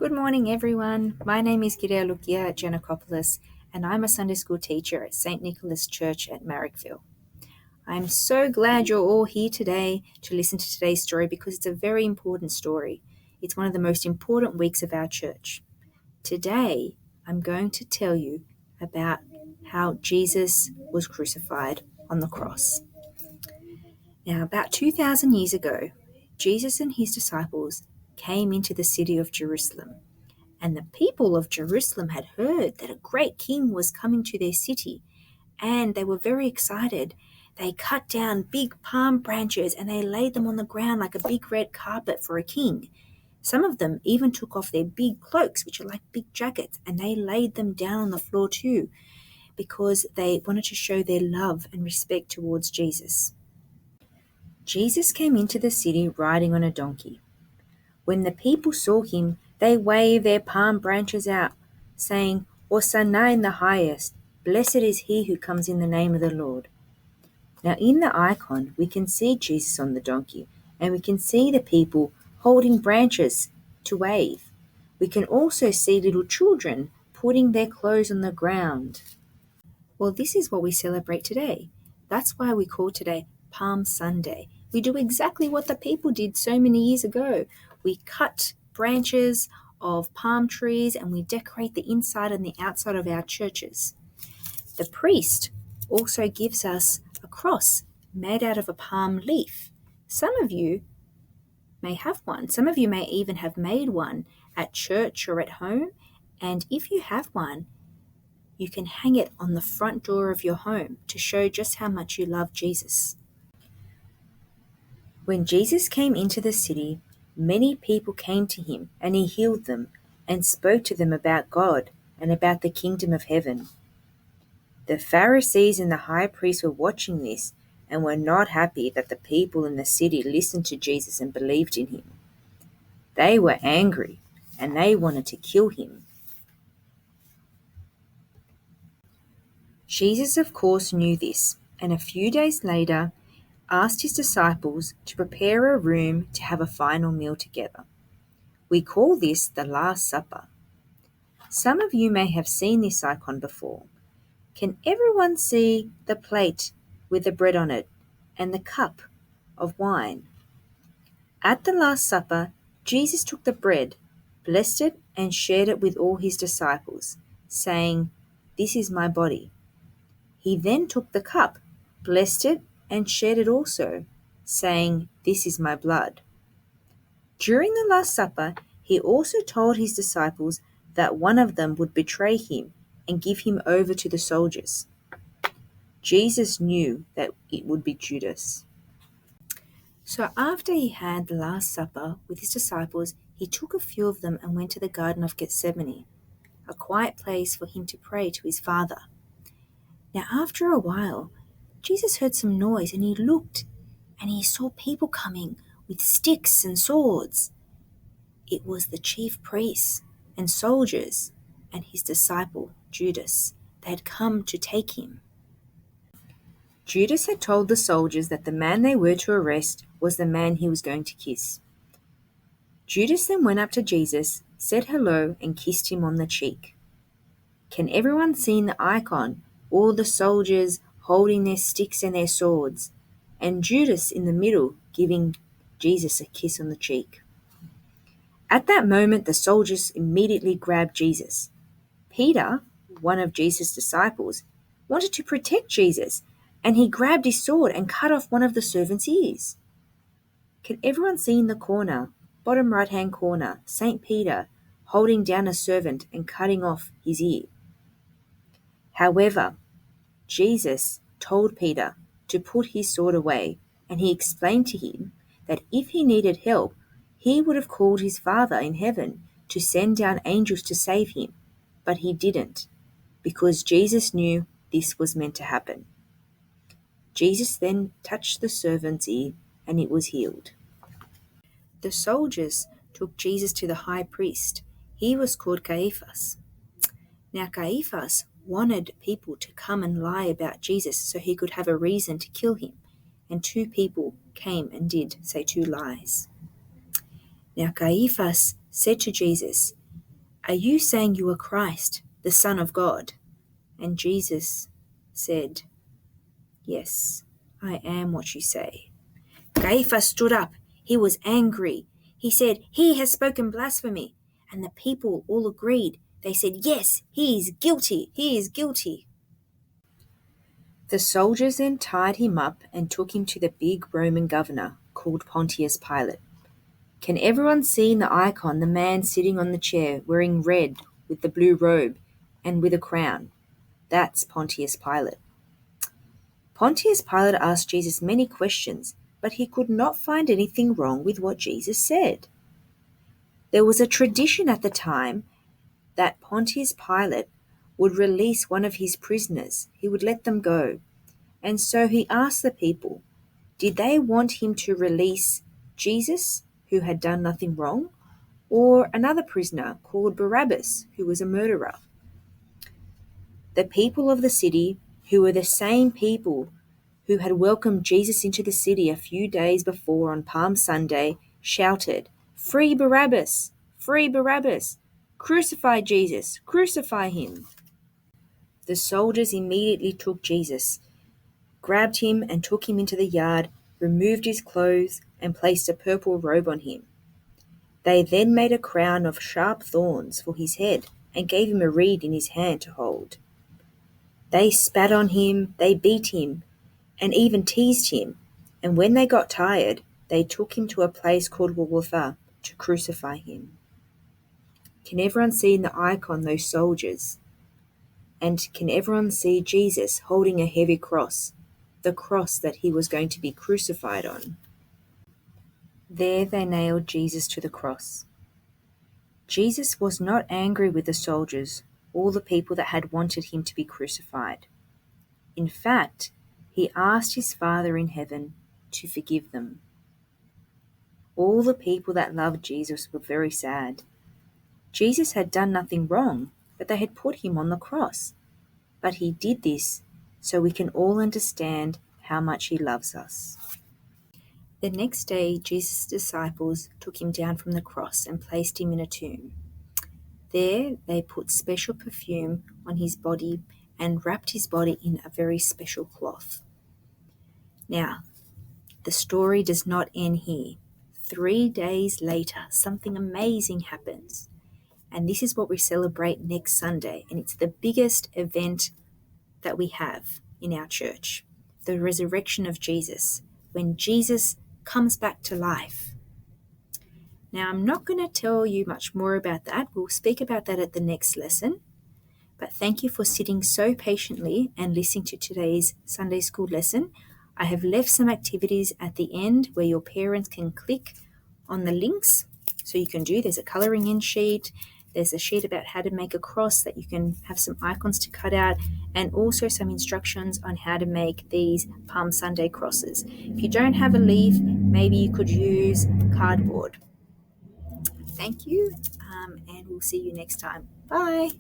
Good morning, everyone. My name is Gideon Lukia Giannakopoulos, and I'm a Sunday school teacher at St. Nicholas Church at Marrickville. I'm so glad you're all here today to listen to today's story because it's a very important story. It's one of the most important weeks of our church. Today, I'm going to tell you about how Jesus was crucified on the cross. Now, about 2,000 years ago, Jesus and his disciples came into the city of Jerusalem. And the people of Jerusalem had heard that a great king was coming to their city, and they were very excited. They cut down big palm branches and they laid them on the ground like a big red carpet for a king. Some of them even took off their big cloaks, which are like big jackets, and they laid them down on the floor too, because they wanted to show their love and respect towards Jesus. Jesus came into the city riding on a donkey. When the people saw him, they waved their palm branches out, saying, Hosanna in the highest, blessed is he who comes in the name of the Lord. Now in the icon, we can see Jesus on the donkey, and we can see the people holding branches to wave. We can also see little children putting their clothes on the ground. Well, this is what we celebrate today. That's why we call today Palm Sunday. We do exactly what the people did so many years ago. We cut branches of palm trees and we decorate the inside and the outside of our churches. The priest also gives us a cross made out of a palm leaf. Some of you may have one. Some of you may even have made one at church or at home. And if you have one, you can hang it on the front door of your home to show just how much you love Jesus. When Jesus came into the city, many people came to him, and he healed them and spoke to them about God and about the kingdom of heaven. The Pharisees and the high priests were watching this and were not happy that the people in the city listened to Jesus and believed in him. They were angry and they wanted to kill him. Jesus, of course, knew this, and a few days later asked his disciples to prepare a room to have a final meal together. We call this the Last Supper. Some of you may have seen this icon before. Can everyone see the plate with the bread on it and the cup of wine? At the Last Supper, Jesus took the bread, blessed it, and shared it with all his disciples, saying, "This is my body." He then took the cup, blessed it, and shared it also, saying, "This is my blood." During the Last Supper, he also told his disciples that one of them would betray him and give him over to the soldiers. Jesus knew that it would be Judas. So after he had the Last Supper with his disciples, he took a few of them and went to the Garden of Gethsemane, a quiet place for him to pray to his Father. Now after a while, Jesus heard some noise and he looked and he saw people coming with sticks and swords. It was the chief priests and soldiers and his disciple, Judas. They had come to take him. Judas had told the soldiers that the man they were to arrest was the man he was going to kiss. Judas then went up to Jesus, said hello, and kissed him on the cheek. Can everyone see in the icon all the soldiers holding their sticks and their swords, and Judas in the middle giving Jesus a kiss on the cheek? At that moment, the soldiers immediately grabbed Jesus. Peter, one of Jesus' disciples, wanted to protect Jesus, and he grabbed his sword and cut off one of the servants' ears. Can everyone see in the corner, bottom right-hand corner, St. Peter holding down a servant and cutting off his ear? However, Jesus told Peter to put his sword away, and he explained to him that if he needed help, he would have called his Father in heaven to send down angels to save him, but he didn't, because Jesus knew this was meant to happen. Jesus then touched the servant's ear, and it was healed. The soldiers took Jesus to the high priest. He was called Caiaphas. Now Caiaphas wanted people to come and lie about Jesus so he could have a reason to kill him, and 2 people came and did say 2 lies. Now Caiaphas said to Jesus, "Are you saying you are Christ, the Son of God?" And Jesus said, "Yes, I am what you say." Caiaphas stood up. He was angry. He said, "He has spoken blasphemy." And the people all agreed. They said, "Yes, he is guilty. He is guilty." The soldiers then tied him up and took him to the big Roman governor called Pontius Pilate. Can everyone see in the icon the man sitting on the chair wearing red with the blue robe and with a crown? That's Pontius Pilate. Pontius Pilate asked Jesus many questions, but he could not find anything wrong with what Jesus said. There was a tradition at the time that Pontius Pilate would release one of his prisoners. He would let them go. And so he asked the people, did they want him to release Jesus, who had done nothing wrong, or another prisoner called Barabbas, who was a murderer? The people of the city, who were the same people who had welcomed Jesus into the city a few days before on Palm Sunday, shouted, "Free Barabbas! Free Barabbas! Crucify Jesus! Crucify him!" The soldiers immediately took Jesus, grabbed him and took him into the yard, removed his clothes, and placed a purple robe on him. They then made a crown of sharp thorns for his head and gave him a reed in his hand to hold. They spat on him, they beat him, and even teased him, and when they got tired, they took him to a place called Golgotha to crucify him. Can everyone see in the icon those soldiers? And can everyone see Jesus holding a heavy cross, the cross that he was going to be crucified on? There they nailed Jesus to the cross. Jesus was not angry with the soldiers, all the people that had wanted him to be crucified. In fact, he asked his Father in heaven to forgive them. All the people that loved Jesus were very sad. Jesus had done nothing wrong, but they had put him on the cross. But he did this so we can all understand how much he loves us. The next day, Jesus' disciples took him down from the cross and placed him in a tomb. There, they put special perfume on his body and wrapped his body in a very special cloth. Now, the story does not end here. 3 days later, something amazing happens. And this is what we celebrate next Sunday. And it's the biggest event that we have in our church, the resurrection of Jesus, when Jesus comes back to life. Now, I'm not going to tell you much more about that. We'll speak about that at the next lesson. But thank you for sitting so patiently and listening to today's Sunday school lesson. I have left some activities at the end where your parents can click on the links. So you can do, there's a colouring in sheet, there's a sheet about how to make a cross that you can have some icons to cut out, and also some instructions on how to make these Palm Sunday crosses. If you don't have a leaf, maybe you could use cardboard. Thank you, and we'll see you next time. Bye.